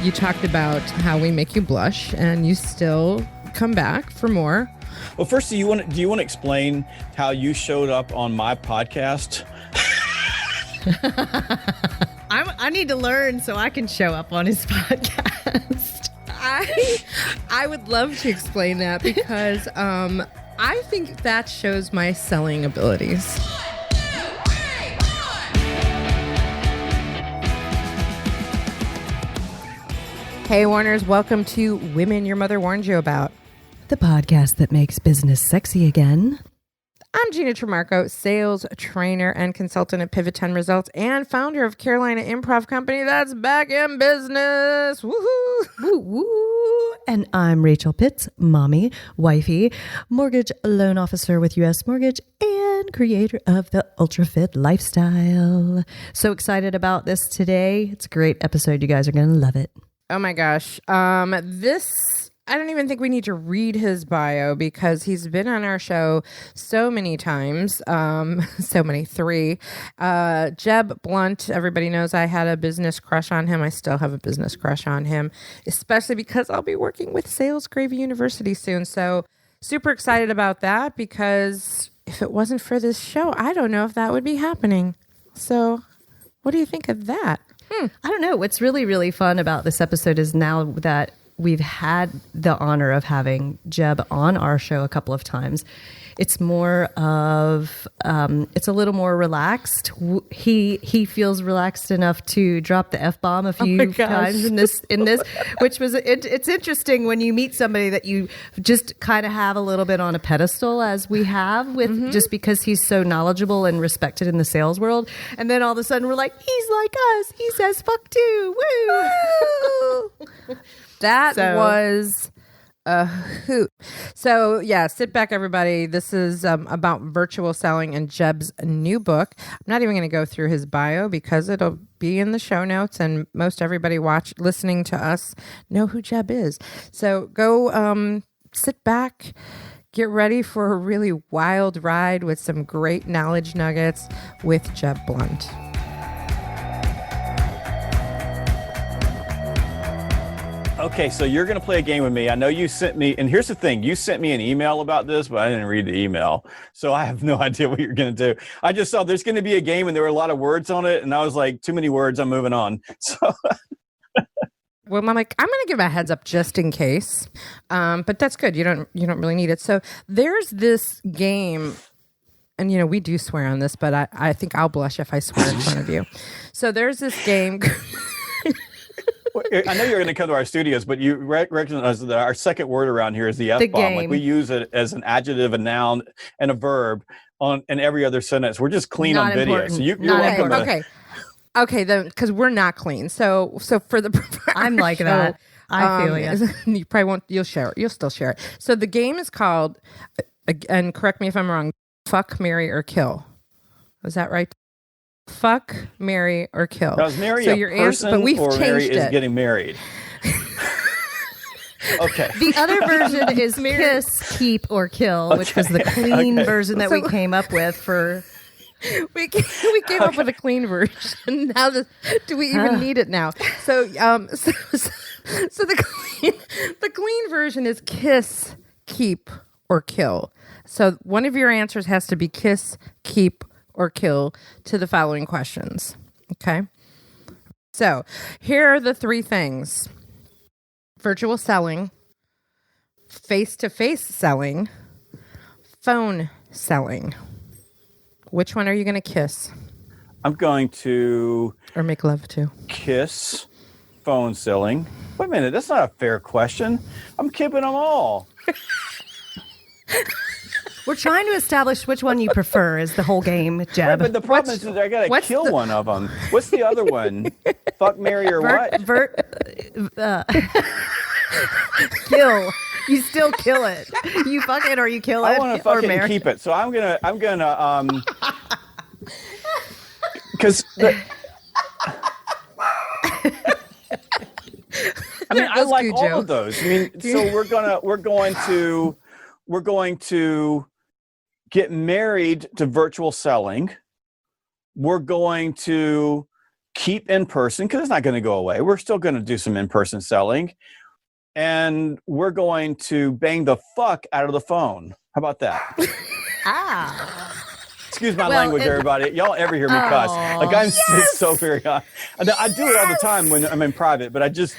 You talked about how we make you blush, and you still come back for more. Well, first, do you want to explain how you showed up on my podcast? I need to learn so I can show up on his podcast. I would love to explain that because I think that shows my selling abilities. Hey, Warners, welcome to Women Your Mother Warned You About, The podcast that makes business sexy again. I'm Gina Tremarco, sales trainer and consultant at Pivot 10 Results and founder of Carolina Improv Company that's back in business. Woohoo! Woo woo! And I'm Rachel Pitts, mommy, wifey, mortgage loan officer with U.S. Mortgage, and creator of the Ultra Fit lifestyle. So excited about this today. It's a great episode. You guys are going to love it. Oh my gosh. I don't even think we need to read his bio because he's been on our show so many times. Three. Jeb Blount, everybody knows I had a business crush on him. I still have a business crush on him, especially because I'll be working with Sales Gravy University soon. So super excited about that because if it wasn't for this show, I don't know if that would be happening. So what do you think of that? I don't know. What's really, really fun about this episode is now that we've had the honor of having Jeb on our show a couple of times. It's more of, it's a little more relaxed. He feels relaxed enough to drop the F-bomb a few times in this, which was, it's interesting when you meet somebody that you just kind of have a little bit on a pedestal as we have with, just because he's so knowledgeable and respected in the sales world. And then all of a sudden we're like, he's like us. He says, fuck too. Woo! That was a hoot. So yeah, sit back, everybody. This is about virtual selling and Jeb's new book. I'm not even going to go through his bio because it'll be in the show notes, and most everybody listening to us know who Jeb is. So go sit back, get ready for a really wild ride with some great knowledge nuggets with Jeb Blount. Okay, so you're going to play a game with me. I know you sent me, and here's the thing. You sent me an email about this, but I didn't read the email. So I have no idea what you're going to do. I just saw there's going to be a game and there were a lot of words on it. And I was like, too many words. I'm moving on. So well, I'm going to give a heads up just in case. But that's good. You don't really need it. So there's this game, and we do swear on this, but I think I'll blush if I swear in front of you. So there's this game. I know you're going to come to our studios, but you recognize that our second word around here is the F-bomb. Like we use it as an adjective, a noun, and a verb in every other sentence. We're just clean not on video. Important. So you're welcome to... Okay, then, because we're not clean. So for the I'm like that. I feel you. You probably won't. You'll share it. You'll still share it. So the game is called, and correct me if I'm wrong, Fuck, Marry, or Kill. Is that right? Fuck, marry, or kill. Now, is marry so a your person answer, but we've or changed marry it. is getting married? Okay. The other version is kiss, keep, or kill, which was the clean version that we came up with for... We came up with a clean version. Now, do we even need it now? So the clean version is kiss, keep, or kill. So one of your answers has to be kiss, keep, or kill to the following questions. Okay. So here are the three things: virtual selling, face-to-face selling, phone selling. Which one are you going to kiss? I'm going to... Or make love to. Kiss, phone selling. Wait a minute, that's not a fair question. I'm keeping them all. We're trying to establish which one you prefer is the whole game, Jeb. Right, but the problem is that I got to kill one of them. What's the other one? Fuck, marry, or what? Kill. You still kill it. You fuck it or you kill it. I want to fuck it and keep it. So I'm gonna because I like all of those. I mean, so we're going to get married to virtual selling. We're going to keep in person, because it's not going to go away. We're still going to do some in-person selling, and we're going to bang the fuck out of the phone. How about that? Excuse my language, everybody. Y'all ever hear me cuss? Like, I'm so very I do it all the time when I'm in private, but I just,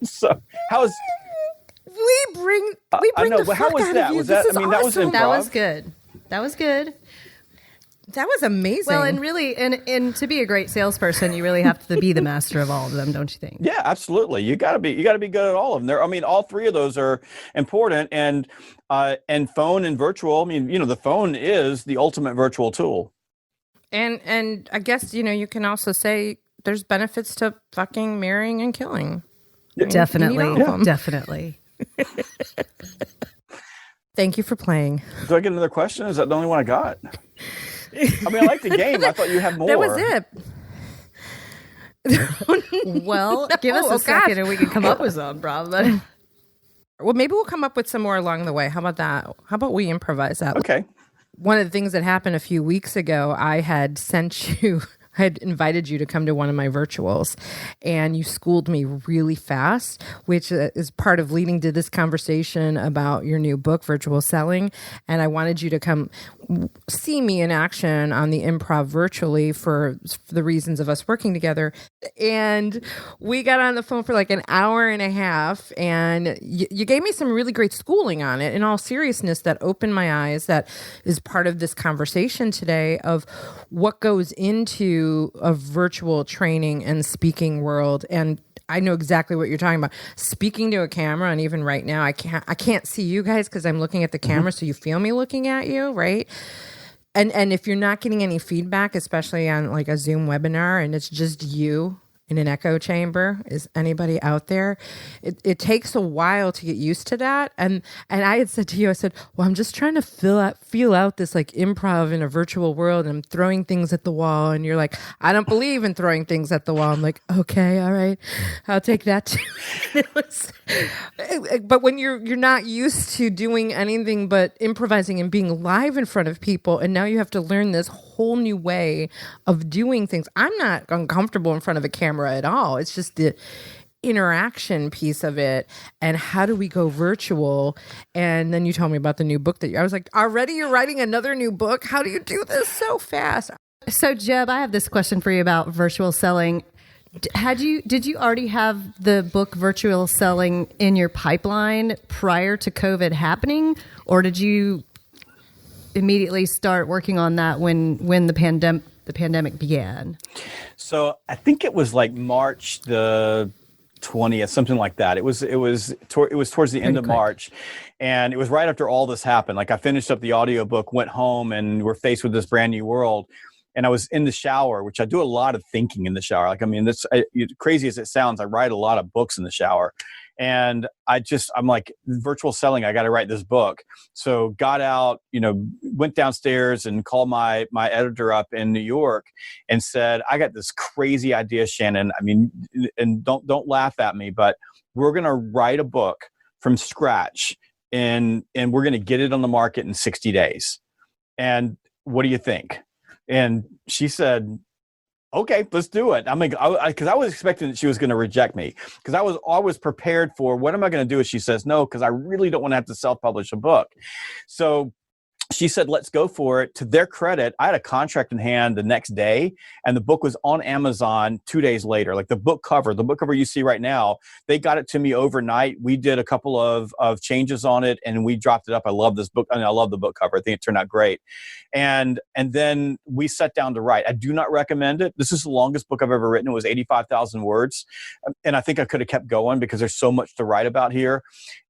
so how is we bring I know, the but fuck how was out that? of you. Was that? I mean, that was awesome. improv. That was good. That was good. That was amazing. Well, and really, and to be a great salesperson, you really have to be the master of all of them, don't you think? Yeah, absolutely. You got to be good at all of them. I mean, all three of those are important, and phone and virtual. I mean, the phone is the ultimate virtual tool. And I guess, you can also say there's benefits to fucking, marrying, and killing. Definitely. Definitely. Thank you for playing. Do I get another question? Is that the only one I got? I mean, I like the game. I thought you had more. That was it. Well, give us a second and we can come up with some, probably. Well, maybe we'll come up with some more along the way. How about that? How about we improvise that? Okay. One of the things that happened a few weeks ago, I had invited you to come to one of my virtuals, and you schooled me really fast, which is part of leading to this conversation about your new book, Virtual Selling. And I wanted you to come see me in action on the Improv virtually for the reasons of us working together. And we got on the phone for like an hour and a half, and you gave me some really great schooling on it. In all seriousness, that opened my eyes. That is part of this conversation today of what goes into a virtual training and speaking world. And I know exactly what you're talking about. Speaking to a camera, and even right now, I can't see you guys because I'm looking at the camera, so you feel me looking at you, right? And if you're not getting any feedback, especially on like a Zoom webinar, and it's just you in an echo chamber, is anybody out there? It takes a while to get used to that. And I had said to you, I said, well, I'm just trying to feel out this like improv in a virtual world, and I'm throwing things at the wall. And you're like, I don't believe in throwing things at the wall. I'm like, okay, all right, I'll take that too. But when you're not used to doing anything but improvising and being live in front of people, and now you have to learn this whole new way of doing things. I'm not uncomfortable in front of a camera at all. It's just the interaction piece of it. And how do we go virtual? And then you told me about the new book I was like, already you're writing another new book? How do you do this so fast? So Jeb, I have this question for you about virtual selling. Did you already have the book Virtual Selling in your pipeline prior to COVID happening? Or did you immediately start working on that when the pandemic began? So I think it was like March the 20th, something like that. It was towards the end of March, and it was right after all this happened. Like, I finished up the audiobook, went home, and we're faced with this brand new world. And I was in the shower, which I do a lot of thinking in the shower. Like, I mean, crazy as it sounds, I write a lot of books in the shower. And I'm like, virtual selling, I got to write this book. So got out, went downstairs and called my editor up in New York and said, I got this crazy idea, Shannon. I mean, and don't laugh at me, but we're going to write a book from scratch, and we're going to get it on the market in 60 days. And what do you think? And she said, okay, let's do it. I'm like, because I was expecting that she was going to reject me, because I was always prepared for, what am I going to do if she says no? Because I really don't want to have to self-publish a book. So she said, let's go for it. To their credit, I had a contract in hand the next day, and the book was on Amazon 2 days later. Like, the book cover you see right now, they got it to me overnight. We did a couple of changes on it, and we dropped it up. I love this book. I love the book cover. I think it turned out great. And then we sat down to write. I do not recommend it. This is the longest book I've ever written. It was 85,000 words. And I think I could have kept going because there's so much to write about here.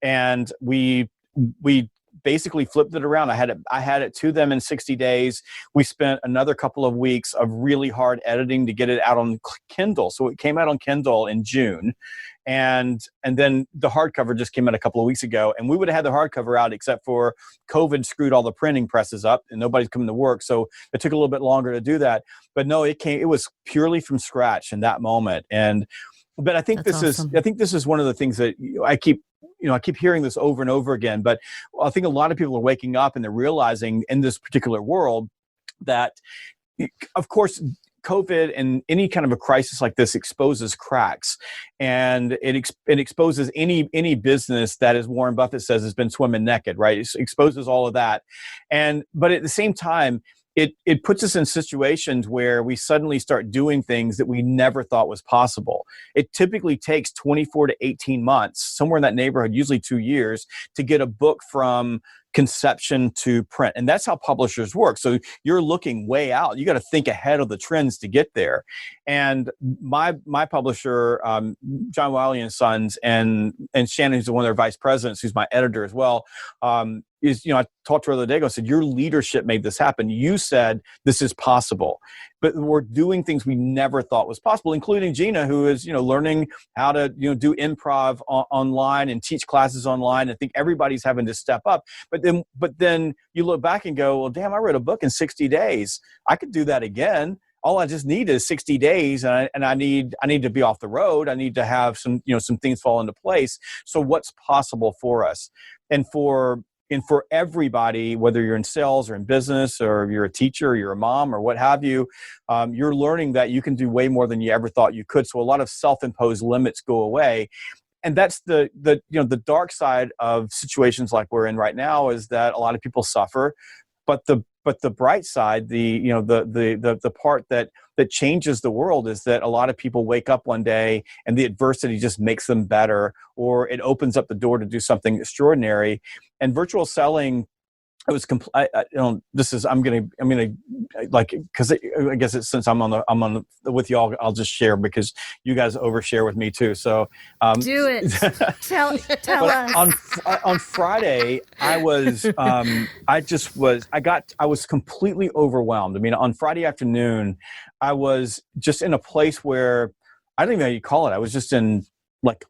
And we basically flipped it around. I had it to them in 60 days. We spent another couple of weeks of really hard editing to get it out on Kindle. So it came out on Kindle in June. And then the hardcover just came out a couple of weeks ago. And we would have had the hardcover out, except for COVID screwed all the printing presses up and nobody's coming to work. So it took a little bit longer to do that. But no, it was purely from scratch in that moment. But I think this is one of the things that I keep hearing this over and over again, but I think a lot of people are waking up and they're realizing in this particular world that, of course, COVID and any kind of a crisis like this exposes cracks, and it exposes any business that, as Warren Buffett says, has been swimming naked, right? It exposes all of that, but at the same time, it puts us in situations where we suddenly start doing things that we never thought was possible. It typically takes 24 to 18 months, somewhere in that neighborhood, usually 2 years, to get a book from conception to print. And that's how publishers work. So you're looking way out. You got to think ahead of the trends to get there. And my publisher, John Wiley and Sons, and Shannon, who's one of their vice presidents, who's my editor as well, I talked to her the other day ago, I said, your leadership made this happen. You said this is possible. But we're doing things we never thought was possible, including Gina, who is, learning how to, do improv online and teach classes online. I think everybody's having to step up. But then you look back and go, well, damn, I wrote a book in 60 days. I could do that again. All I just need is 60 days, and I need to be off the road. I need to have some things fall into place. So what's possible for us? And for everybody, whether you're in sales or in business, or you're a teacher or you're a mom or what have you, you're learning that you can do way more than you ever thought you could. So a lot of self-imposed limits go away. And that's the dark side of situations like we're in right now, is that a lot of people suffer. But the bright side, the part that changes the world, is that a lot of people wake up one day and the adversity just makes them better, or it opens up the door to do something extraordinary. And virtual selling, it was because I guess it's, since I'm with y'all, I'll just share, because you guys overshare with me too. So do it. tell us. On Friday, I was completely overwhelmed. I mean, on Friday afternoon, I was just in a place where I don't even know how you call it. I was just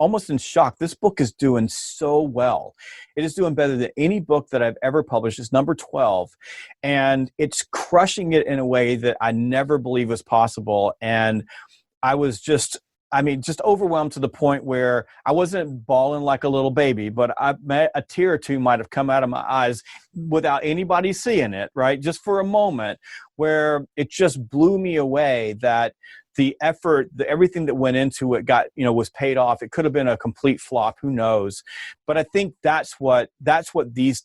almost in shock. This book is doing so well. It is doing better than any book that I've ever published. It's number 12. And it's crushing it in a way that I never believed was possible. And I was just overwhelmed to the point where I wasn't bawling like a little baby, but a tear or two might have come out of my eyes without anybody seeing it, right? Just for a moment, where it just blew me away that the effort, everything that went into it was paid off. It could have been a complete flop. Who knows? But I think that's what these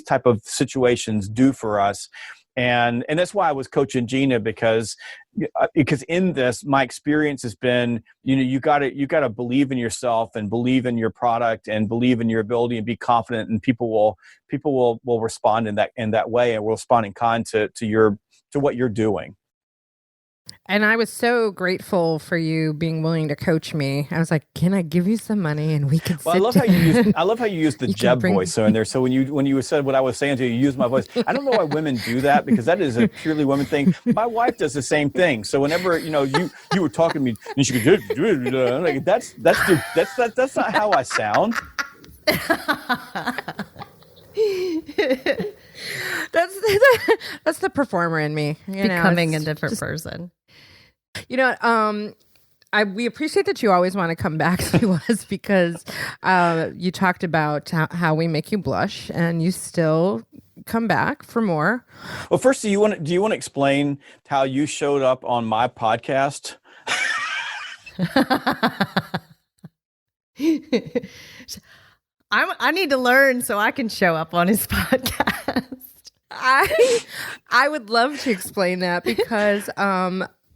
type of situations do for us. And that's why I was coaching Gina, because in this, my experience has been, you got to believe in yourself and believe in your product and believe in your ability and be confident, and people will respond in that way, and will respond in kind to what you're doing. And I was so grateful for you being willing to coach me. I was like, "Can I give you some money and we can?" Well, I love how you use the Jeb voice in there. So when you said what I was saying to you, you use my voice. I don't know why women do that, because that is a purely women thing. My wife does the same thing. So whenever you were talking to me, and she could I'm like, that's not how I sound. That's the performer in me. Becoming a different person. We appreciate that you always want to come back to us, because you talked about how we make you blush, and you still come back for more. Well, first, do you want to explain how you showed up on my podcast? I need to learn so I can show up on his podcast. I would love to explain that, because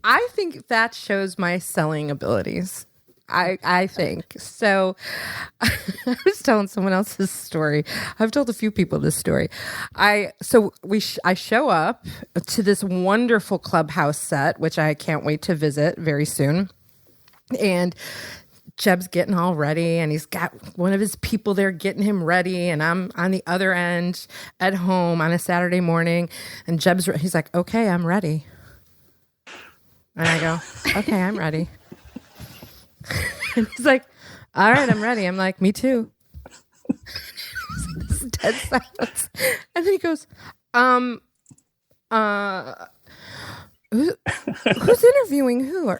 I think that shows my selling abilities. I think so. I was telling someone else's story. I've told a few people this story. I show up to this wonderful clubhouse set, which I can't wait to visit very soon, and Jeb's getting all ready, and he's got one of his people there getting him ready, and I'm on the other end at home on a Saturday morning, and he's like, "Okay, I'm ready." And I go, "Okay, I'm ready." And he's like, "All right, I'm ready." I'm like, "Me too." This dead silence. And then he goes, who's interviewing who?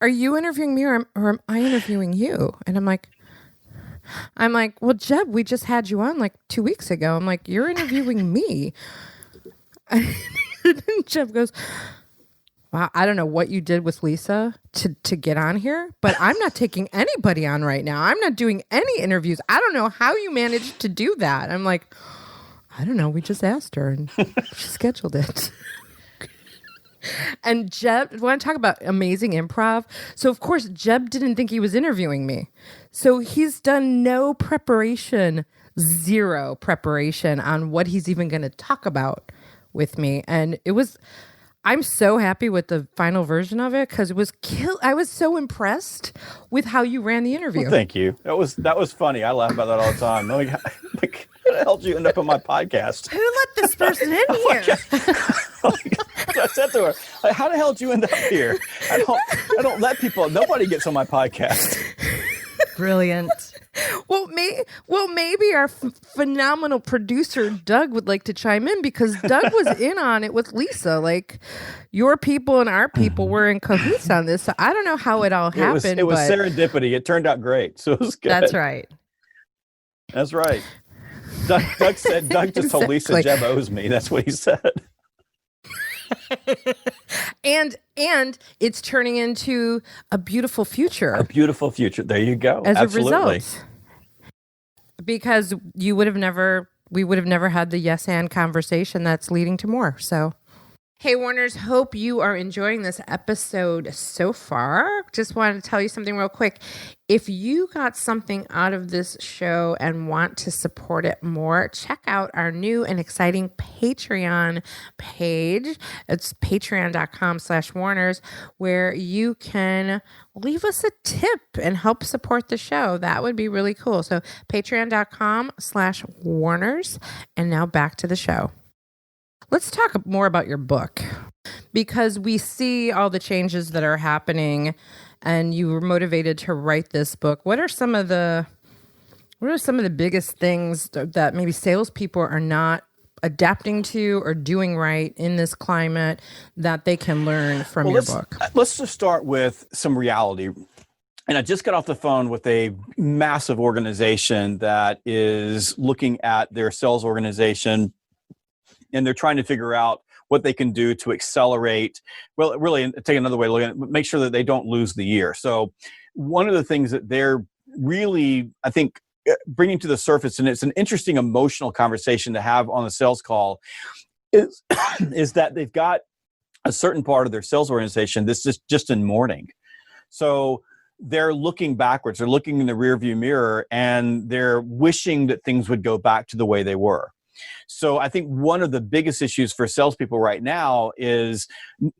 Are you interviewing me, or am I interviewing you?" And I'm like, "Well, Jeb, we just had you on like 2 weeks ago." I'm like, "You're interviewing me." And Jeb goes, Wow, I don't know what you did with Lisa to get on here, but I'm not taking anybody on right now. I'm not doing any interviews. I don't know how you managed to do that. I'm like, I don't know. We just asked her and she scheduled it. And Jeb, want to talk about amazing improv? So, of course, Jeb didn't think he was interviewing me. So he's done no preparation, zero preparation on what he's even going to talk about with me. And I'm so happy with the final version of it because it was I was so impressed with how you ran the interview. Well, thank you. That was funny. I laugh about that all the time. I'm like, how the hell did you end up on my podcast? Who let this person in here? I said to her, like, how the hell did you end up here? I don't let people. Nobody gets on my podcast. Brilliant. Well, maybe our phenomenal producer Doug would like to chime in because Doug was in on it with Lisa. Like, your people and our people were in cahoots on this. So I don't know how it all happened. It was serendipity. It turned out great. So it was good. That's right. That's right. Doug just told Lisa Jeb owes me. That's what he said. and it's turning into a beautiful future. A beautiful future. There you go. As Absolutely. a result. Because we would have never had the yes and conversation that's leading to more. So, hey, Warners, hope you are enjoying this episode so far. Just wanted to tell you something real quick. If you got something out of this show and want to support it more, check out our new and exciting Patreon page. It's patreon.com/Warners, where you can leave us a tip and help support the show. That would be really cool. So patreon.com/Warners. And now back to the show. Let's talk more about your book, because we see all the changes that are happening and you were motivated to write this book. What are some of the biggest things that maybe salespeople are not adapting to or doing right in this climate that they can learn from your book? Let's just start with some reality. And I just got off the phone with a massive organization that is looking at their sales organization, and they're trying to figure out what they can do to accelerate, well, really take another way to look at it, make sure that they don't lose the year. So one of the things that they're really, I think, bringing to the surface, and it's an interesting emotional conversation to have on a sales call, is that they've got a certain part of their sales organization that's just in mourning. So they're looking backwards, they're looking in the rearview mirror, and they're wishing that things would go back to the way they were. So I think one of the biggest issues for salespeople right now is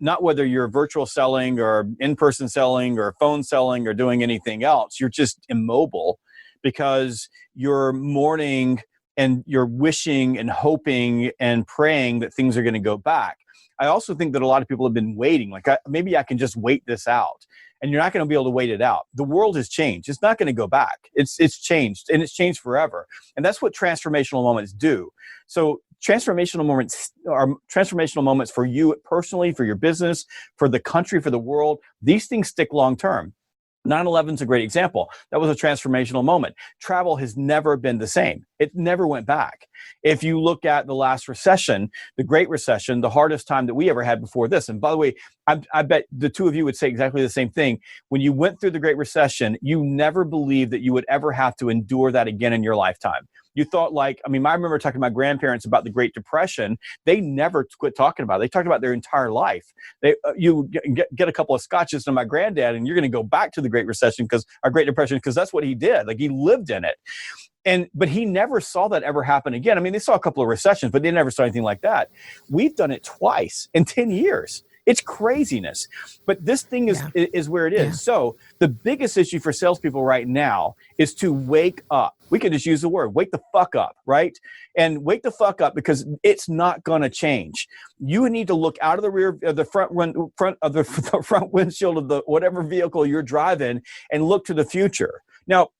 not whether you're virtual selling or in-person selling or phone selling or doing anything else. You're just immobile because you're mourning and you're wishing and hoping and praying that things are going to go back. I also think that a lot of people have been waiting, like maybe I can just wait this out. And you're not going to be able to wait it out. The world has changed. It's not going to go back. It's changed, and it's changed forever. And that's what transformational moments do. So transformational moments are transformational moments for you personally, for your business, for the country, for the world. These things stick long term. 9/11 is a great example. That was a transformational moment. Travel has never been the same. It never went back. If you look at the last recession, the Great Recession, the hardest time that we ever had before this. And by the way, I bet the two of you would say exactly the same thing. When you went through the Great Recession, you never believed that you would ever have to endure that again in your lifetime. You thought I remember talking to my grandparents about the Great Depression. They never quit talking about it. They talked about their entire life. You get a couple of scotches to my granddad, and you're going to go back to the Great Recession Great Depression, because that's what he did. Like, he lived in it. But he never saw that ever happen again. I mean, they saw a couple of recessions, but they never saw anything like that. We've done it twice in 10 years. It's craziness. But this thing is where it is. Yeah. So the biggest issue for salespeople right now is to wake up. We can just use the word, wake the fuck up, right? And wake the fuck up, because it's not going to change. You need to look out of the rear, of the front windshield of the whatever vehicle you're driving, and look to the future. Now,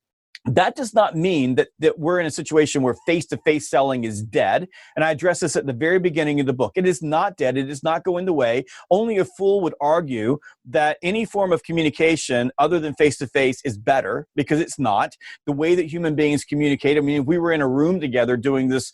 That does not mean that we're in a situation where face-to-face selling is dead. And I address this at the very beginning of the book. It is not dead. It is not going away. Only a fool would argue that any form of communication other than face-to-face is better, because it's not. The way that human beings communicate, I mean, if we were in a room together doing this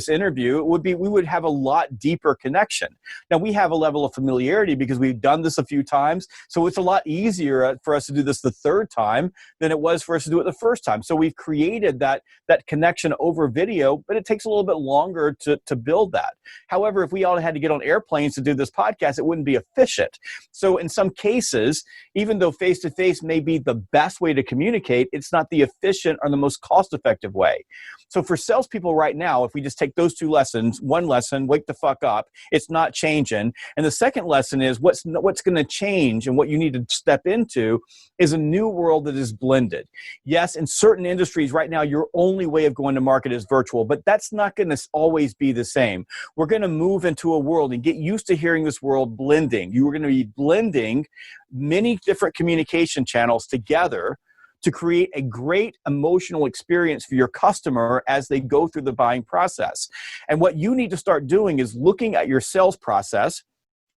interview, we would have a lot deeper connection. Now, we have a level of familiarity because we've done this a few times. So it's a lot easier for us to do this the third time than it was for us to do it the first time. So we've created that connection over video, but it takes a little bit longer to build that. However, if we all had to get on airplanes to do this podcast, it wouldn't be efficient. So in some cases, even though face-to-face may be the best way to communicate, it's not the efficient or the most cost-effective way. So for salespeople right now, if we just take those two lessons, one lesson, wake the fuck up, it's not changing. And the second lesson is what's going to change, and what you need to step into is a new world that is blended. Yes, in certain industries right now, your only way of going to market is virtual, but that's not going to always be the same. We're going to move into a world and get used to hearing this world blending. You are going to be blending many different communication channels together to create a great emotional experience for your customer as they go through the buying process. And what you need to start doing is looking at your sales process,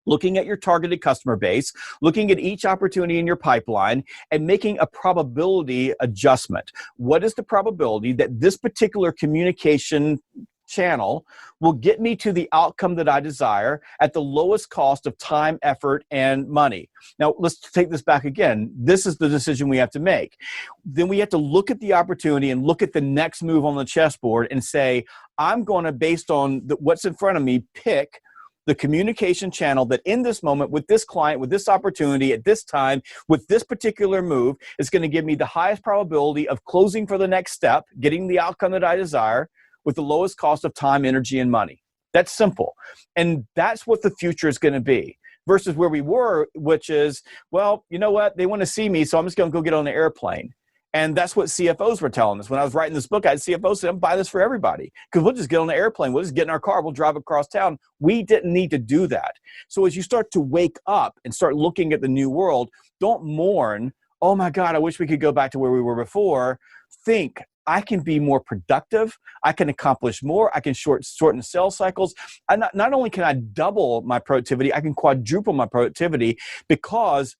looking at your targeted customer base, looking at each opportunity in your pipeline, and making a probability adjustment. What is the probability that this particular communication channel will get me to the outcome that I desire at the lowest cost of time, effort, and money? Now, let's take this back again. This is the decision we have to make. Then we have to look at the opportunity and look at the next move on the chessboard and say, I'm going to, based on what's in front of me, pick the communication channel that in this moment, with this client, with this opportunity, at this time, with this particular move, is going to give me the highest probability of closing for the next step, getting the outcome that I desire, with the lowest cost of time, energy, and money. That's simple. And that's what the future is going to be, versus where we were, which is, well, you know what? They want to see me, so I'm just going to go get on the airplane. And that's what CFOs were telling us. When I was writing this book, I had CFOs say, buy this for everybody, because we'll just get on the airplane. We'll just get in our car. We'll drive across town. We didn't need to do that. So as you start to wake up and start looking at the new world, don't mourn, oh my God, I wish we could go back to where we were before. Think, I can be more productive. I can accomplish more. I can shorten sales cycles. And not only can I double my productivity, I can quadruple my productivity, because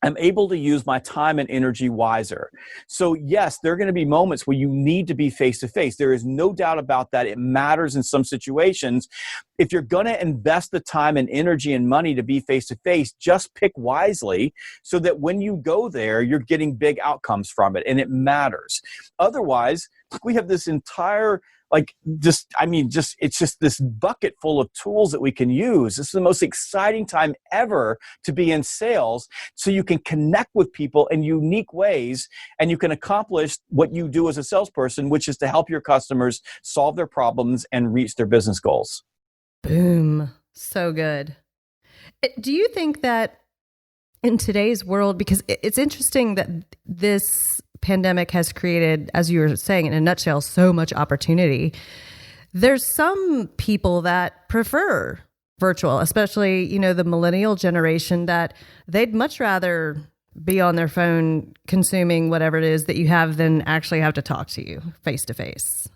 I'm able to use my time and energy wiser. So yes, there are going to be moments where you need to be face-to-face. There is no doubt about that. It matters in some situations. If you're going to invest the time and energy and money to be face-to-face, just pick wisely so that when you go there, you're getting big outcomes from it, and it matters. Otherwise, we have this entire it's just this bucket full of tools that we can use. This is the most exciting time ever to be in sales, so you can connect with people in unique ways, and you can accomplish what you do as a salesperson, which is to help your customers solve their problems and reach their business goals. Boom. So good. Do you think that in today's world, because it's interesting that this pandemic has created, as you were saying in a nutshell, so much opportunity. There's some people that prefer virtual, especially, the millennial generation, that they'd much rather be on their phone consuming whatever it is that you have than actually have to talk to you face to face.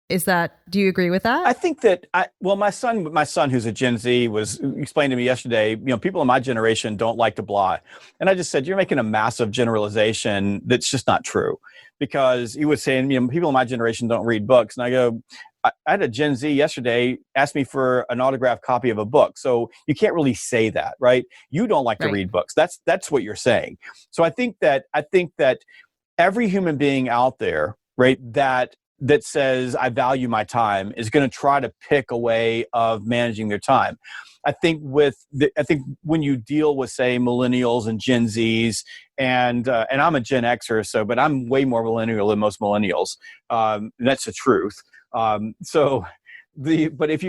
Do you agree with that? I think that, my son who's a Gen Z explained to me yesterday, people in my generation don't like to blah. And I just said, you're making a massive generalization that's just not true. Because he was saying, people in my generation don't read books. And I go, I had a Gen Z yesterday ask me for an autographed copy of a book. So you can't really say that, right? You don't like to read books. That's what you're saying. So I think that every human being out there, right, that says, I value my time, is going to try to pick a way of managing their time. I think when you deal with, say, millennials and Gen Zs, and I'm a Gen Xer, but I'm way more millennial than most millennials. That's the truth. But if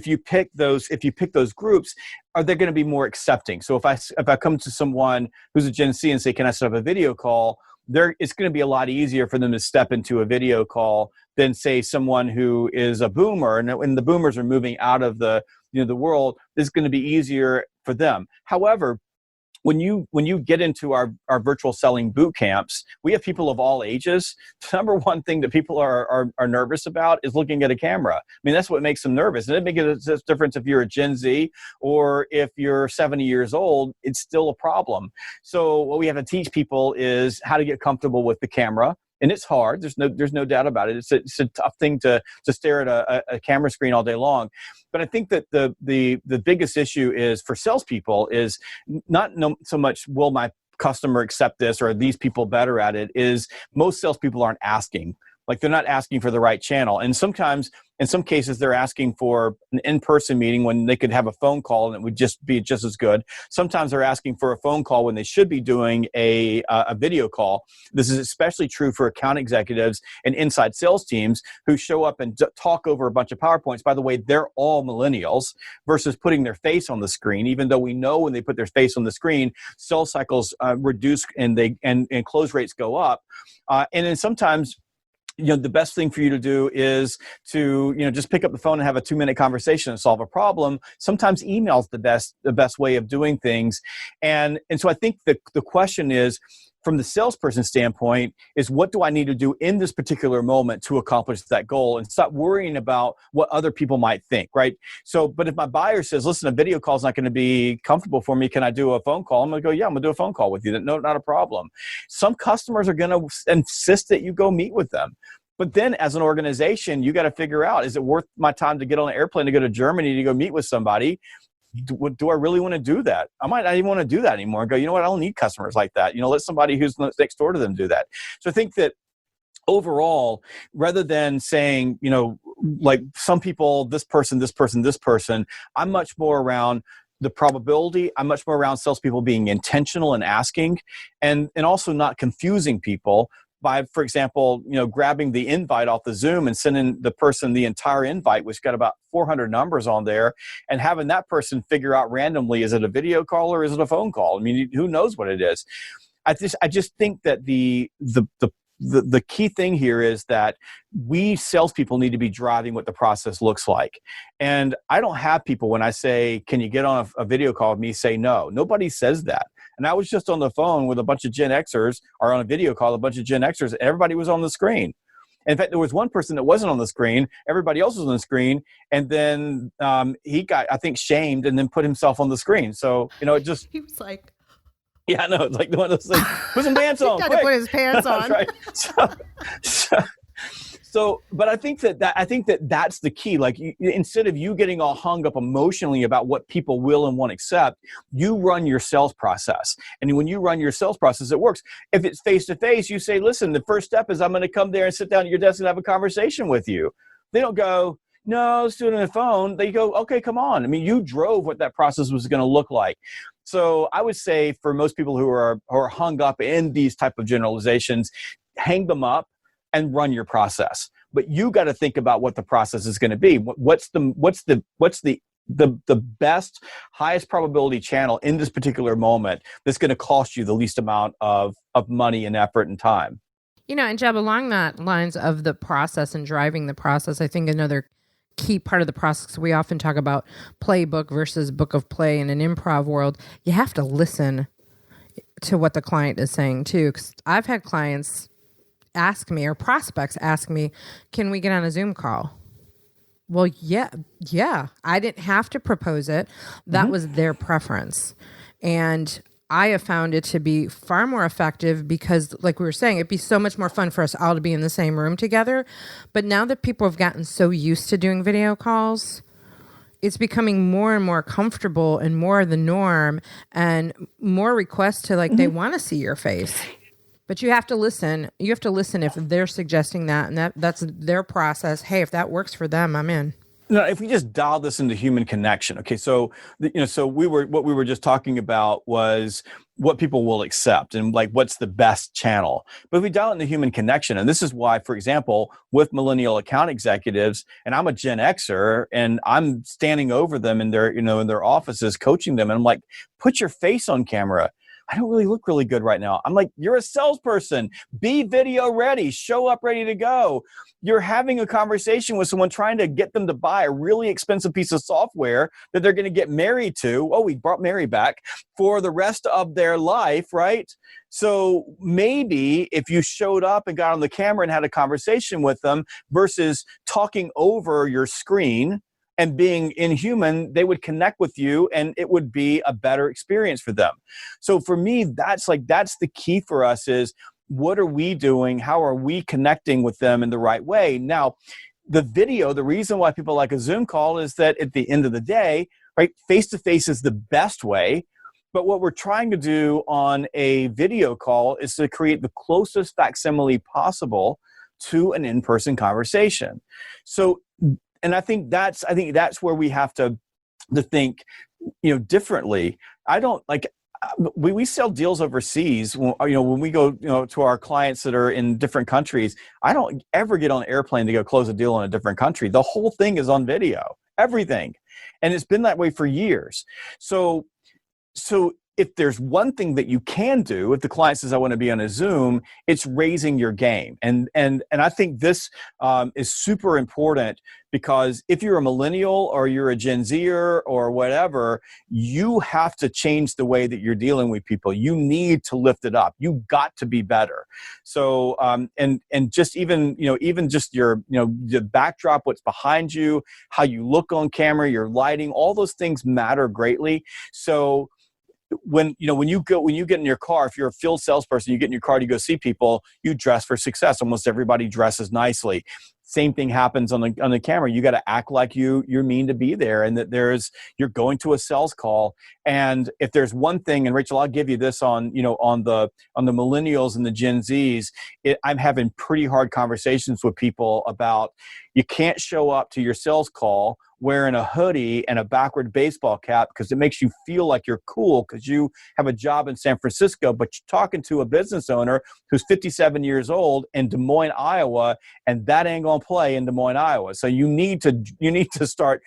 you pick those groups, are they going to be more accepting? So if I come to someone who's a Gen Z and say, can I set up a video call? It's going to be a lot easier for them to step into a video call than, say, someone who is a boomer, and when the boomers are moving out of the world, it's going to be easier for them. However, when you get into our virtual selling boot camps, we have people of all ages. The number one thing that people are nervous about is looking at a camera. I mean, that's what makes them nervous. And it makes a difference if you're a Gen Z or if you're 70 years old, it's still a problem. So what we have to teach people is how to get comfortable with the camera. And it's hard. There's no doubt about it. It's a tough thing to stare at a camera screen all day long. But I think that the biggest issue is for salespeople is not so much will my customer accept this or are these people better at it, is most salespeople aren't asking. Like they're not asking for the right channel. And sometimes, in some cases, they're asking for an in-person meeting when they could have a phone call and it would just be just as good. Sometimes they're asking for a phone call when they should be doing a video call. This is especially true for account executives and inside sales teams who show up and talk over a bunch of PowerPoints. By the way, they're all millennials versus putting their face on the screen, even though we know when they put their face on the screen, sales cycles reduce and close rates go up. And then sometimes, the best thing for you to do is to, just pick up the phone and have a 2-minute conversation and solve a problem. Sometimes email's the best way of doing things. And so I think the question is, from the salesperson standpoint, is what do I need to do in this particular moment to accomplish that goal, and stop worrying about what other people might think, right? So, but if my buyer says, listen, a video call is not going to be comfortable for me, can I do a phone call? I'm going to go, yeah, I'm going to do a phone call with you. No, not a problem. Some customers are going to insist that you go meet with them. But then as an organization, you got to figure out, is it worth my time to get on an airplane to go to Germany to go meet with somebody? Do I really want to do that? I might not even want to do that anymore and go, you know what? I don't need customers like that. Let somebody who's next door to them do that. So I think that overall, rather than saying, like some people, this person, I'm much more around the probability. I'm much more around salespeople being intentional and asking, and also not confusing people by, for example, grabbing the invite off the Zoom and sending the person the entire invite, which got about 400 numbers on there, and having that person figure out randomly, is it a video call or is it a phone call? I mean, who knows what it is? I just think that the key thing here is that we salespeople need to be driving what the process looks like. And I don't have people, when I say, can you get on a video call with me, say no. Nobody says that. And I was just on the phone with a bunch of Gen Xers, or on a video call, a bunch of Gen Xers, and everybody was on the screen. In fact, there was one person that wasn't on the screen. Everybody else was on the screen. And then he got, I think, shamed and then put himself on the screen. So, it just... He was like... Yeah, no, it's like one of those things. Put some pants on. He had to put his pants on. Right. So, but I think that's the key. Like, instead of you getting all hung up emotionally about what people will and won't accept, you run your sales process. And when you run your sales process, it works. If it's face to face, you say, listen, the first step is I'm going to come there and sit down at your desk and have a conversation with you. They don't go, no, let's do it on the phone. They go, okay, come on. I mean, you drove what that process was going to look like. So I would say for most people who are hung up in these type of generalizations, hang them up and run your process. But you got to think about what the process is going to be. What's the best, highest probability channel in this particular moment that's going to cost you the least amount of money and effort and time? And Jeb, along that lines of the process and driving the process, I think another key part of the process, we often talk about playbook versus book of play in an improv world. You have to listen to what the client is saying too. 'Cause I've had clients ask me, or prospects ask me, can we get on a Zoom call? Well, yeah. I didn't have to propose it. That was their preference. And I have found it to be far more effective because, like we were saying, it'd be so much more fun for us all to be in the same room together. But now that people have gotten so used to doing video calls, it's becoming more and more comfortable and more the norm, and more requests to they want to see your face. But you have to listen. You have to listen if they're suggesting that, and that's their process. Hey, if that works for them, I'm in. No, if we just dial this into human connection, okay. So what we were just talking about was what people will accept and what's the best channel. But if we dial into human connection, and this is why, for example, with millennial account executives, and I'm a Gen Xer, and I'm standing over them in their offices, coaching them, and I'm like, put your face on camera. I don't really look really good right now. I'm like, you're a salesperson. Be video ready. Show up ready to go. You're having a conversation with someone trying to get them to buy a really expensive piece of software that they're going to get married to. Oh, we brought Mary back for the rest of their life, right? So maybe if you showed up and got on the camera and had a conversation with them versus talking over your screen and being inhuman, they would connect with you and it would be a better experience for them. So for me, that's the key for us is, what are we doing? How are we connecting with them in the right way? Now, the video, the reason why people like a Zoom call is that at the end of the day, right, face-to-face is the best way. But what we're trying to do on a video call is to create the closest facsimile possible to an in-person conversation. So, and I think that's where we have to think, differently. I don't like. We sell deals overseas. When we go, to our clients that are in different countries, I don't ever get on an airplane to go close a deal in a different country. The whole thing is on video, everything. And it's been that way for years. So if there's one thing that you can do, if the client says, I want to be on a Zoom, it's raising your game. And I think this is super important, because if you're a millennial or you're a Gen Zer or whatever, you have to change the way that you're dealing with people. You need to lift it up. You got to be better. So, and just even just your, the backdrop, what's behind you, how you look on camera, your lighting, all those things matter greatly. So, when you get in your car, if you're a field salesperson, you get in your car to go see people, you dress for success. Almost everybody dresses nicely. Same thing happens on the camera. You got to act like you're mean to be there, and that you're going to a sales call. And if there's one thing, and Rachel, I'll give you this on the millennials and the Gen Zs, I'm having pretty hard conversations with people about, you can't show up to your sales call wearing a hoodie and a backward baseball cap because it makes you feel like you're cool because you have a job in San Francisco, but you're talking to a business owner who's 57 years old in Des Moines, Iowa, and that ain't gonna play in Des Moines, Iowa. So you need to start,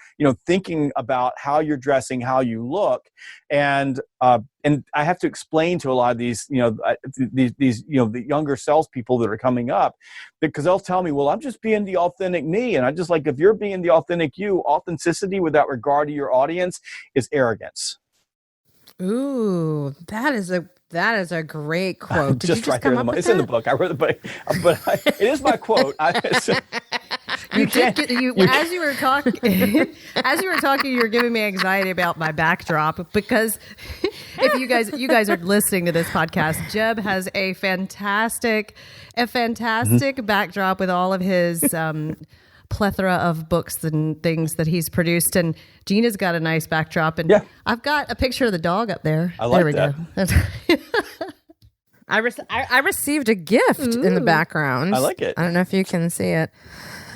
thinking about how you're dressing, how you look, and I have to explain to a lot of these, the younger salespeople that are coming up, because they'll tell me, well, I'm just being the authentic me. And I just like, if you're being the authentic you, authenticity without regard to your audience is arrogance. Ooh, that is a great quote. Did just you right there in the book. It's in the book. I wrote the book, but it is my quote. As you were talking, you were giving me anxiety about my backdrop, because if you guys are listening to this podcast, Jeb has a fantastic backdrop with all of his plethora of books and things that he's produced, and Gina's got a nice backdrop, and yeah. I've got a picture of the dog up there. I like there we that. go. I received a gift in the background. I like it. I don't know if you can see it.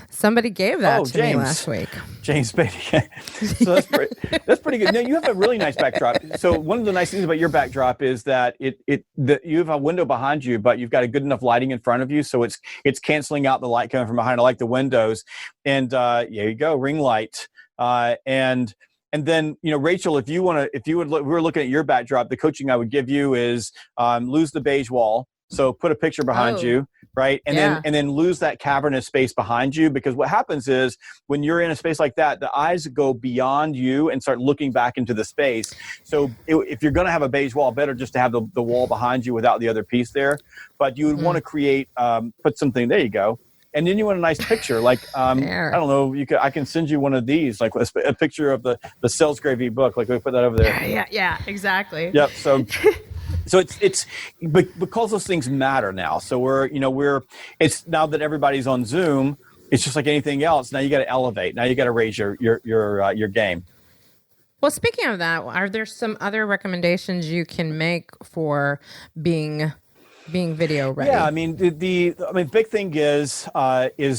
Somebody gave that to me last week. James Beatty. So that's pretty good. No, you have a really nice backdrop. So one of the nice things about your backdrop is that you have a window behind you, but you've got a good enough lighting in front of you, so it's canceling out the light coming from behind. I like the windows, and there you go, ring light, and then Rachel, we were looking at your backdrop. The coaching I would give you is lose the beige wall. So put a picture behind you, right? And then lose that cavernous space behind you, because what happens is when you're in a space like that, the eyes go beyond you and start looking back into the space. So if you're going to have a beige wall, better just to have the wall behind you without the other piece there. But you would want to create, put something, there you go. And then you want a nice picture, like I don't know, I can send you one of these, like a picture of the Sales Gravy book, like we put that over there. Yeah, exactly. Yep. So it's because those things matter now. So it's now that everybody's on Zoom, it's just like anything else. Now you got to elevate. Now you got to raise your game. Well, speaking of that, are there some other recommendations you can make for being video ready? Yeah, I mean the big thing is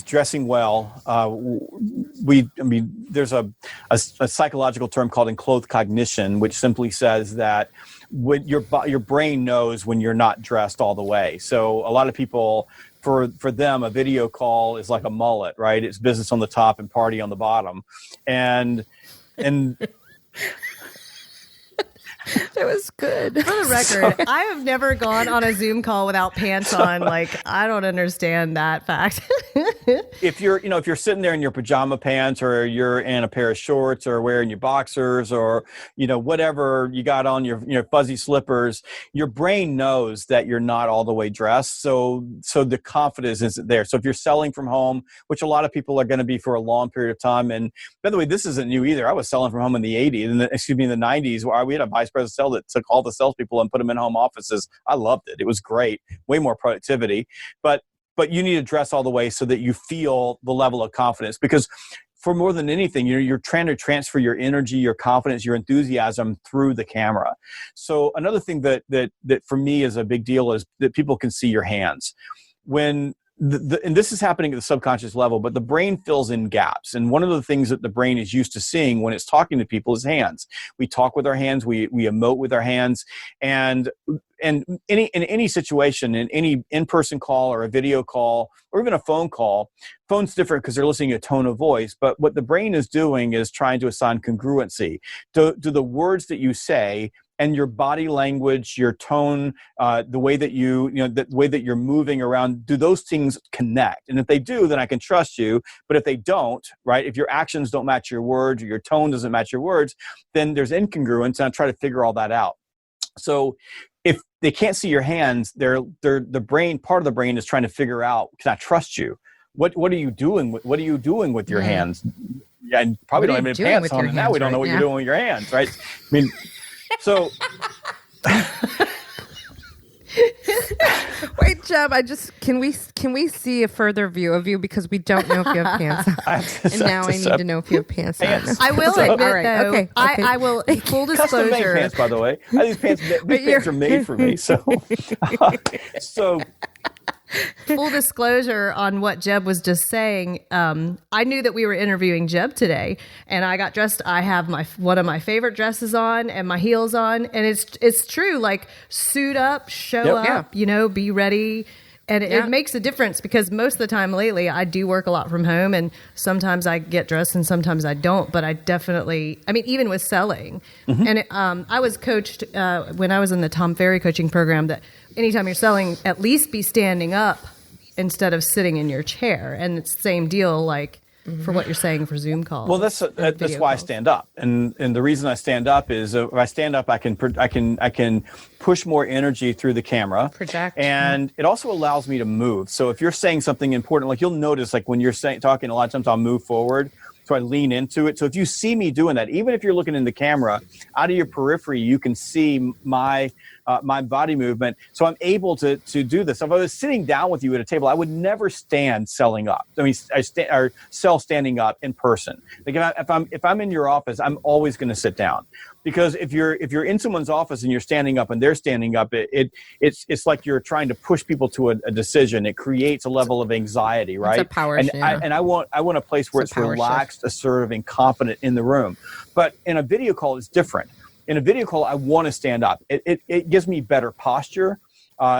dressing well. There's a psychological term called enclothed cognition, which simply says that when your brain knows when you're not dressed all the way. So a lot of people, for them, a video call is like a mullet, right? It's business on the top and party on the bottom, and It was good. For the record, I have never gone on a Zoom call without pants on. Like, I don't understand that fact. If you're sitting there in your pajama pants, or you're in a pair of shorts, or wearing your boxers, or whatever you got on, your fuzzy slippers, your brain knows that you're not all the way dressed. So the confidence isn't there. So if you're selling from home, which a lot of people are going to be for a long period of time, and by the way, this isn't new either. I was selling from home in the 80s, in the 90s, where we had a vice president sale that took all the salespeople and put them in home offices. I loved it. It was great. Way more productivity. But you need to dress all the way so that you feel the level of confidence, because for more than anything, you're trying to transfer your energy, your confidence, your enthusiasm through the camera. So another thing that for me is a big deal is that people can see your hands. When and this is happening at the subconscious level, but the brain fills in gaps. And one of the things that the brain is used to seeing when it's talking to people is hands. We talk with our hands, we emote with our hands, and in any situation, in any in-person call or a video call or even a phone call, phone's different because they're listening to a tone of voice. But what the brain is doing is trying to assign congruency. Do the words that you say and your body language, your tone, the way that the way that you're moving around, do those things connect? And if they do, then I can trust you. But if they don't, right? If your actions don't match your words, or your tone doesn't match your words, then there's incongruence, and I try to figure all that out. So if they can't see your hands, the brain, part of the brain is trying to figure out, can I trust you? What are you doing? What are you doing with your hands? Yeah, and probably don't have any pants on, and now we don't know what you're doing with your hands, right? I mean, so. Wait, Jeb, can we see a further view of you, because we don't know if you have pants on. And now I need to know if you have pants on. I will admit, all right, though, okay. I will, full disclosure. Custom-made pants, by the way. These pants are made for me. So, full disclosure on what Jeb was just saying. I knew that we were interviewing Jeb today, and I got dressed. I have one of my favorite dresses on and my heels on, and it's true. Like, suit up, show up, be ready. And it makes a difference, because most of the time lately I do work a lot from home, and sometimes I get dressed and sometimes I don't. But I definitely, even with selling, and I was coached when I was in the Tom Ferry coaching program that anytime you're selling, at least be standing up instead of sitting in your chair. And it's the same deal, like, for what you're saying for Zoom calls. Well, that's why I stand up, and the reason I stand up is if I stand up, I can push more energy through the camera, project, and it also allows me to move. So if you're saying something important, like, you'll notice, like, when you're talking, a lot of times I'll move forward. So I lean into it. So if you see me doing that, even if you're looking in the camera, out of your periphery, you can see my body movement. So I'm able to do this. If I was sitting down with you at a table, I would never stand selling up. I sell standing up in person. Like, if I'm in your office, I'm always going to sit down, because if you're in someone's office and you're standing up and they're standing up, it's like you're trying to push people to a decision. It creates a level of anxiety, right? It's a power shift. I want a place where it's relaxed, assertive, and confident in the room. But in a video call, it's different. In a video call, I want to stand up. It gives me better posture.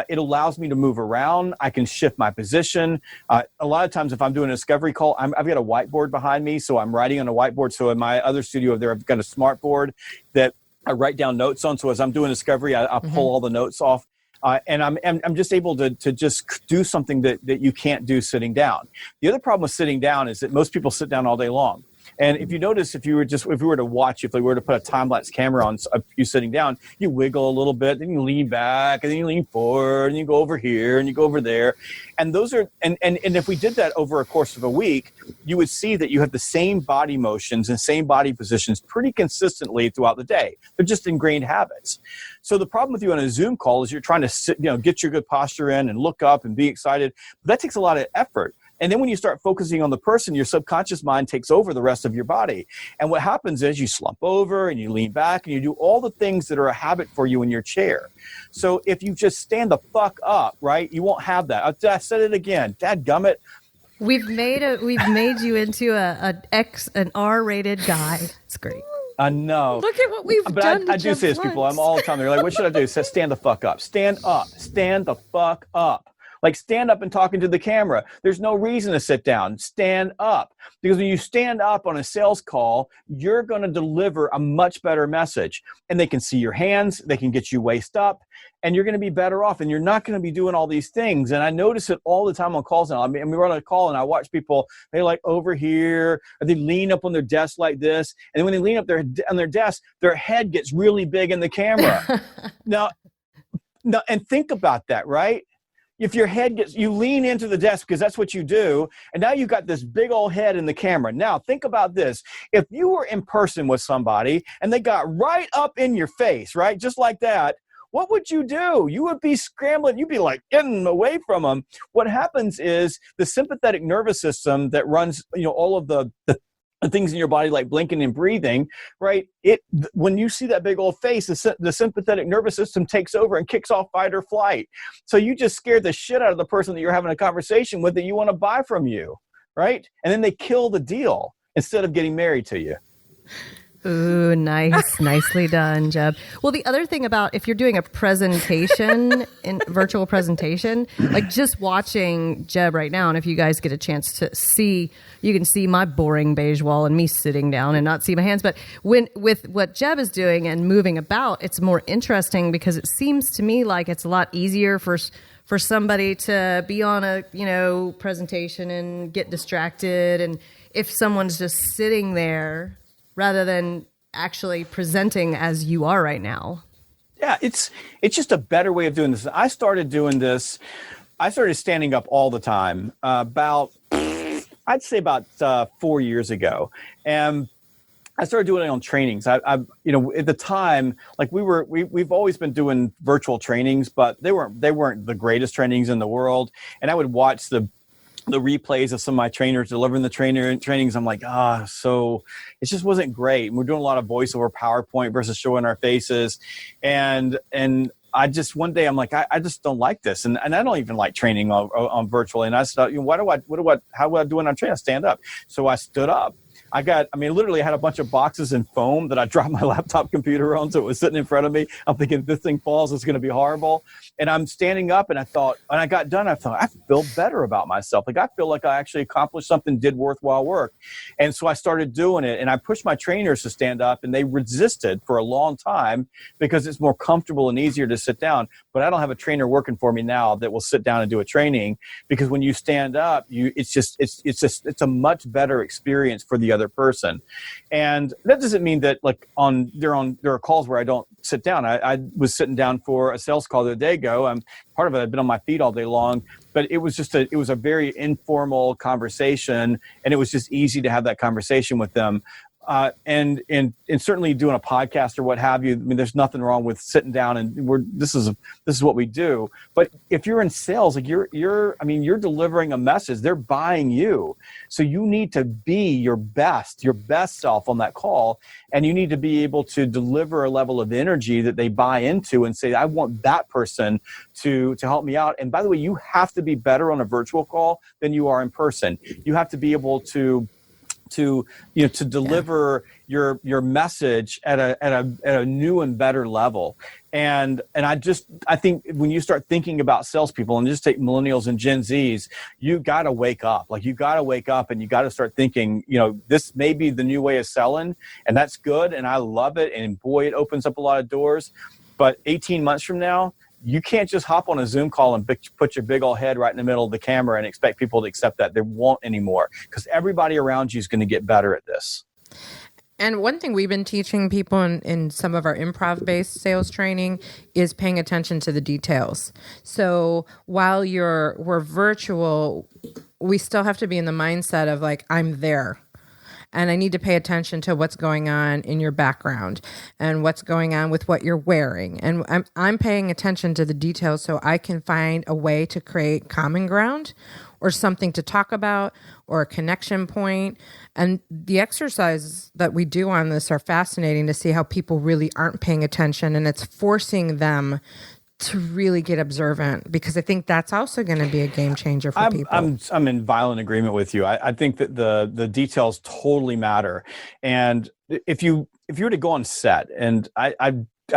It allows me to move around. I can shift my position. A lot of times, if I'm doing a discovery call, I've got a whiteboard behind me, so I'm writing on a whiteboard. So in my other studio there, I've got a smart board that I write down notes on. So as I'm doing discovery, I pull all the notes off. And I'm just able to just do something that you can't do sitting down. The other problem with sitting down is that most people sit down all day long. And if you notice, if we were to watch, if we were to put a time-lapse camera on you sitting down, you wiggle a little bit, then you lean back, and then you lean forward, and you go over here, and you go over there. And those are, and if we did that over a course of a week, you would see that you have the same body motions and same body positions pretty consistently throughout the day. They're just ingrained habits. So the problem with you on a Zoom call is you're trying to sit, get your good posture in and look up and be excited. But that takes a lot of effort. And then when you start focusing on the person, your subconscious mind takes over the rest of your body. And what happens is you slump over and you lean back and you do all the things that are a habit for you in your chair. So if you just stand the fuck up, right, you won't have that. I said it again. Dadgummit. We've made you into an R-rated guy. It's great. I know. Look at what we've done. But I do say this, people. I'm all the time. They're like, what should I do? Stand the fuck up. Stand up. Stand the fuck up. Like stand up and talk into the camera. There's no reason to sit down. Stand up. Because when you stand up on a sales call, you're going to deliver a much better message. And they can see your hands. They can get you waist up. And you're going to be better off. And you're not going to be doing all these things. And I notice it all the time on calls now. I mean, we're on a call and I watch people, they like over here, or they lean up on their desk like this. And when they lean up on their desk, their head gets really big in the camera. Now, and think about that, right? If your head you lean into the desk because that's what you do, and now you've got this big old head in the camera. Now, think about this. If you were in person with somebody and they got right up in your face, right, just like that, what would you do? You would be scrambling. You'd be like getting away from them. What happens is the sympathetic nervous system that runs, all of the things in your body like blinking and breathing, right? When you see that big old face, the sympathetic nervous system takes over and kicks off fight or flight. So you just scared the shit out of the person that you're having a conversation with that you want to buy from you, right? And then they kill the deal instead of getting married to you. Ooh, nice. Nicely done, Jeb. Well, the other thing about if you're doing a presentation, virtual presentation, like just watching Jeb right now, and if you guys get a chance to see, you can see my boring beige wall and me sitting down and not see my hands. But with what Jeb is doing and moving about, it's more interesting because it seems to me like it's a lot easier for somebody to be on a, presentation and get distracted. And if someone's just sitting there rather than actually presenting as you are right now. Yeah, it's just a better way of doing this. I started standing up all the time I'd say about 4 years ago. And I started doing it on trainings. I at the time, like we've always been doing virtual trainings, but they weren't the greatest trainings in the world. And I would watch the replays of some of my trainers delivering the trainings. I'm like, so it just wasn't great. And we're doing a lot of voiceover PowerPoint versus showing our faces. And I just, one day I'm like, I just don't like this. And I don't even like training on virtually. And I thought, how would I do when I'm training? I stand up. So I stood up. Literally I had a bunch of boxes and foam that I dropped my laptop computer on. So it was sitting in front of me. I'm thinking if this thing falls, it's going to be horrible. And I'm standing up and when I got done, I thought, I feel better about myself. Like I feel like I actually accomplished something, did worthwhile work. And so I started doing it and I pushed my trainers to stand up and they resisted for a long time because it's more comfortable and easier to sit down. But I don't have a trainer working for me now that will sit down and do a training because when you stand up, it's a much better experience for the other person. And that doesn't mean that there are calls where I don't sit down. I was sitting down for a sales call the other day ago. Part of it, I've been on my feet all day long, but it was a very informal conversation, and it was just easy to have that conversation with them. And certainly doing a podcast or what have you, I mean, there's nothing wrong with sitting down and this is what we do. But if you're in sales, like you're delivering a message, they're buying you. So you need to be your best self on that call. And you need to be able to deliver a level of energy that they buy into and say, I want that person to help me out. And by the way, you have to be better on a virtual call than you are in person. You have to be able to deliver your message at a new and better level. And I think when you start thinking about salespeople and just take millennials and Gen Zs, you got to wake up. Like you got to wake up and you got to start thinking, this may be the new way of selling, and that's good. And I love it. And boy, it opens up a lot of doors. But 18 months from now, you can't just hop on a Zoom call and put your big old head right in the middle of the camera and expect people to accept that. They won't anymore because everybody around you is going to get better at this. And one thing we've been teaching people in some of our improv-based sales training is paying attention to the details. So while we're virtual, we still have to be in the mindset of like, I'm there. And I need to pay attention to what's going on in your background and what's going on with what you're wearing. And I'm paying attention to the details so I can find a way to create common ground or something to talk about or a connection point. And the exercises that we do on this are fascinating to see how people really aren't paying attention, and it's forcing them to really get observant, because I think that's also going to be a game changer for people. I'm in violent agreement with you. I think that the details totally matter. And if you were to go on set, and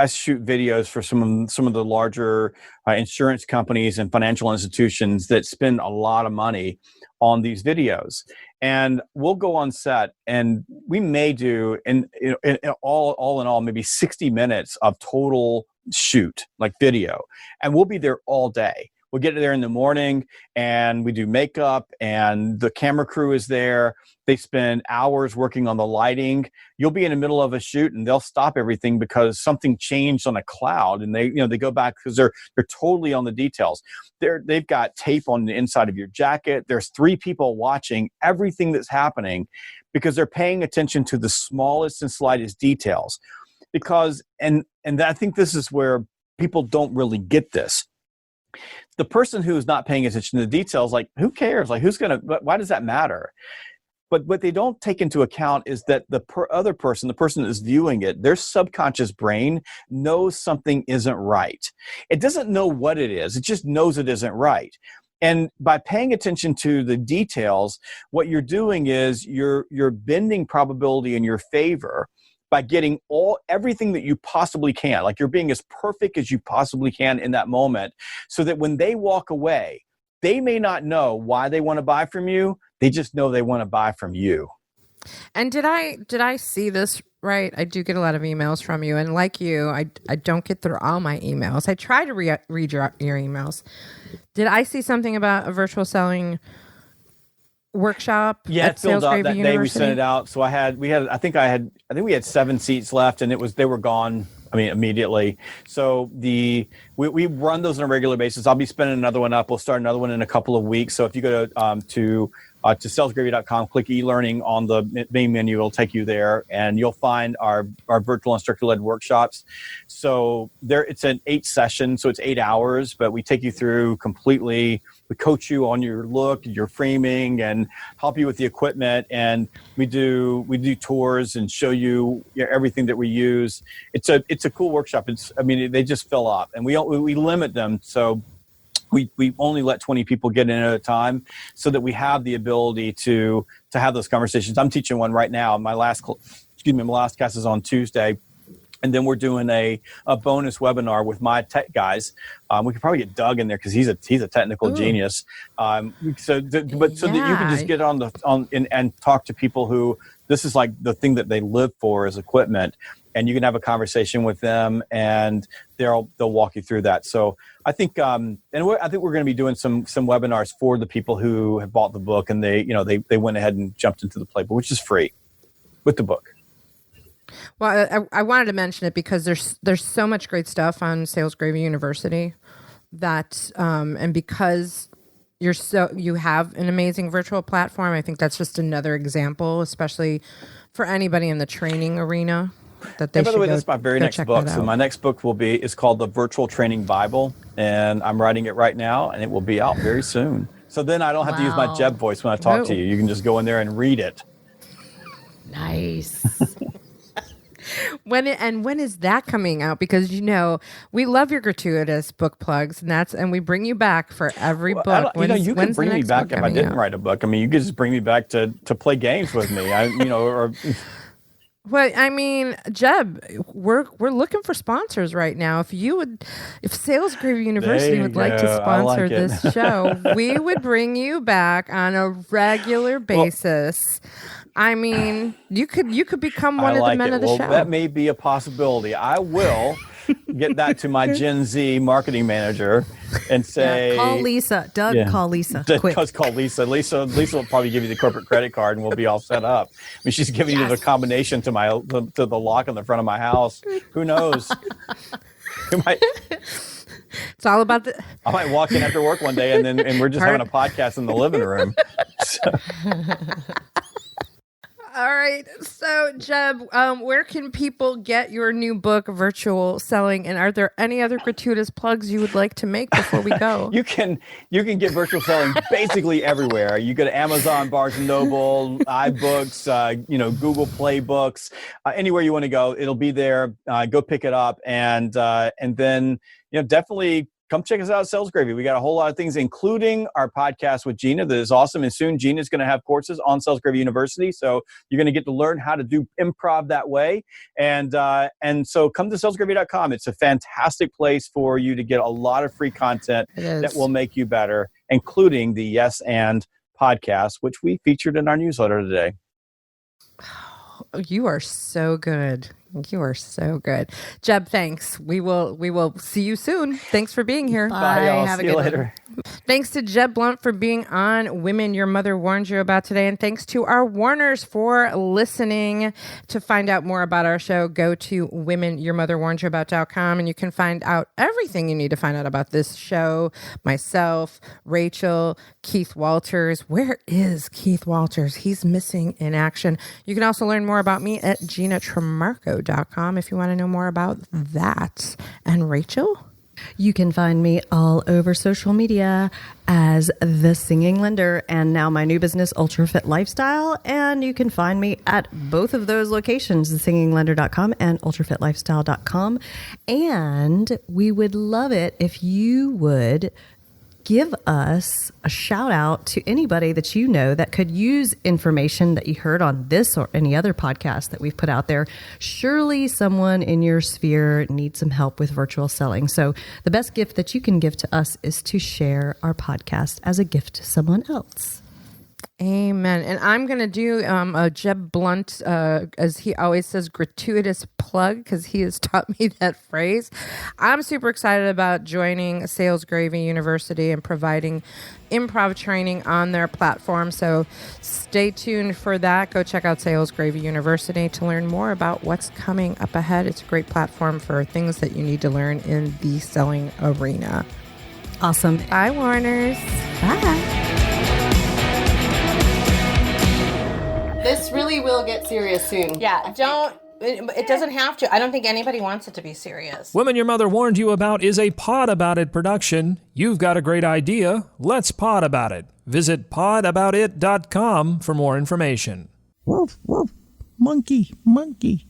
shoot videos for some of the larger insurance companies and financial institutions that spend a lot of money on these videos. And we'll go on set, and we may do all in all maybe 60 minutes of total shoot, like video, and we'll be there all day. We'll get there in the morning, and we do makeup, and the camera crew is there. They spend hours working on the lighting. You'll be in the middle of a shoot, and they'll stop everything because something changed on a cloud, and they go back because they're totally on the details. They've got tape on the inside of your jacket. There's 3 people watching everything that's happening because they're paying attention to the smallest and slightest details. Because and I think this is where people don't really get this. The person who is not paying attention to the details, like, who cares? Like, why does that matter? But what they don't take into account is that the other person, the person that's viewing it, their subconscious brain knows something isn't right. It doesn't know what it is. It just knows it isn't right. And by paying attention to the details, what you're doing is you're bending probability in your favor by getting everything that you possibly can. Like, you're being as perfect as you possibly can in that moment, so that when they walk away, they may not know why they want to buy from you. They just know they want to buy from you. And did I see this right? I do get a lot of emails from you, and like you, I don't get through all my emails. I try to read your emails. Did I see something about a virtual selling workshop? Yeah, at it filled up that University? day we sent it out. So I think we had 7 seats left, and they were gone. I mean, immediately. So we run those on a regular basis. I'll be spinning another one up. We'll start another one in a couple of weeks. So if you go to salesgravy.com, click e-learning on the main menu, it'll take you there, and you'll find our virtual instructor-led workshops. So it's an 8 session, so it's 8 hours, but we take you through completely. We coach you on your look, your framing, and help you with the equipment. And we do tours and show you everything that we use. It's a cool workshop. They just fill up, and we limit them. So we only let 20 people get in at a time, so that we have the ability to have those conversations. I'm teaching one right now. My last class is on Tuesday. And then we're doing a bonus webinar with my tech guys. We could probably get Doug in there because he's a technical genius. So that you can just get and talk to people who this is like the thing that they live for is equipment, and you can have a conversation with them, and they'll walk you through that. So I think I think we're going to be doing some webinars for the people who have bought the book, and they went ahead and jumped into the Playbook, which is free with the book. Well, I wanted to mention it because there's so much great stuff on Sales Gravy University that and because you have an amazing virtual platform, I think that's just another example, especially for anybody in the training arena. That they by the way, that's my very next book. So my next book is called The Virtual Training Bible, and I'm writing it right now, and it will be out very soon. So then I don't have to use my Jeb voice when I talk to you. You can just go in there and read it. Nice. When is that coming out? Because we love your gratuitous book plugs, and we bring you back for every book. You can bring me back if I didn't write a book. I mean, you could just bring me back to play games with me. Well, I mean, Jeb, we're looking for sponsors right now. If Sales Gravy University would like to sponsor this show, we would bring you back on a regular basis. I mean, you could become one of the men of the show. That may be a possibility. I will get that to my Gen Z marketing manager and say, call Lisa. Doug, call Lisa. Quick. Just call Lisa. Lisa will probably give you the corporate credit card, and we'll be all set up. I mean, she's giving you the combination to the lock on the front of my house. Who knows? It's all about I might walk in after work one day, and we're just having a podcast in the living room. So. All right. So, Jeb, where can people get your new book, Virtual Selling? And are there any other gratuitous plugs you would like to make before we go? You can get Virtual Selling basically everywhere. You go to Amazon, Barnes and Noble, iBooks, Google Playbooks, anywhere you want to go, it'll be there. Go pick it up, and then definitely come check us out at Sales Gravy. We got a whole lot of things, including our podcast with Gina that is awesome. And soon Gina's going to have courses on Sales Gravy University. So you're going to get to learn how to do improv that way. And so come to salesgravy.com. It's a fantastic place for you to get a lot of free content that will make you better, including the Yes And podcast, which we featured in our newsletter today. You are so good. You are so good. Jeb, thanks. We will see you soon. Thanks for being here. Bye y'all. Have See you later. Thanks to Jeb Blount for being on Women Your Mother Warned You About today. And thanks to our Warners for listening. To find out more about our show, go to womenyourmotherwarnedyouabout.com and you can find out everything you need to find out about this show. Myself, Rachel, Keith Walters. Where is Keith Walters? He's missing in action. You can also learn more about me at GinaTramarco.com if you want to know more about that. And Rachel? You can find me all over social media as The Singing Lender and now my new business, Ultra Fit Lifestyle. And you can find me at both of those locations, thesinginglender.com and ultrafitlifestyle.com. And we would love it if you would give us a shout out to anybody that you know that could use information that you heard on this or any other podcast that we've put out there. Surely someone in your sphere needs some help with virtual selling. So the best gift that you can give to us is to share our podcast as a gift to someone else. Amen. And I'm going to do a Jeb Blount, as he always says, gratuitous plug, because he has taught me that phrase. I'm super excited about joining Sales Gravy University and providing improv training on their platform. So stay tuned for that. Go check out Sales Gravy University to learn more about what's coming up ahead. It's a great platform for things that you need to learn in the selling arena. Awesome. Bye, Warners. Bye. This really will get serious soon. Yeah, it doesn't have to. I don't think anybody wants it to be serious. Women Your Mother Warned You About is a Pod About It production. You've got a great idea. Let's pod about it. Visit podaboutit.com for more information. Woof, woof. Monkey, monkey.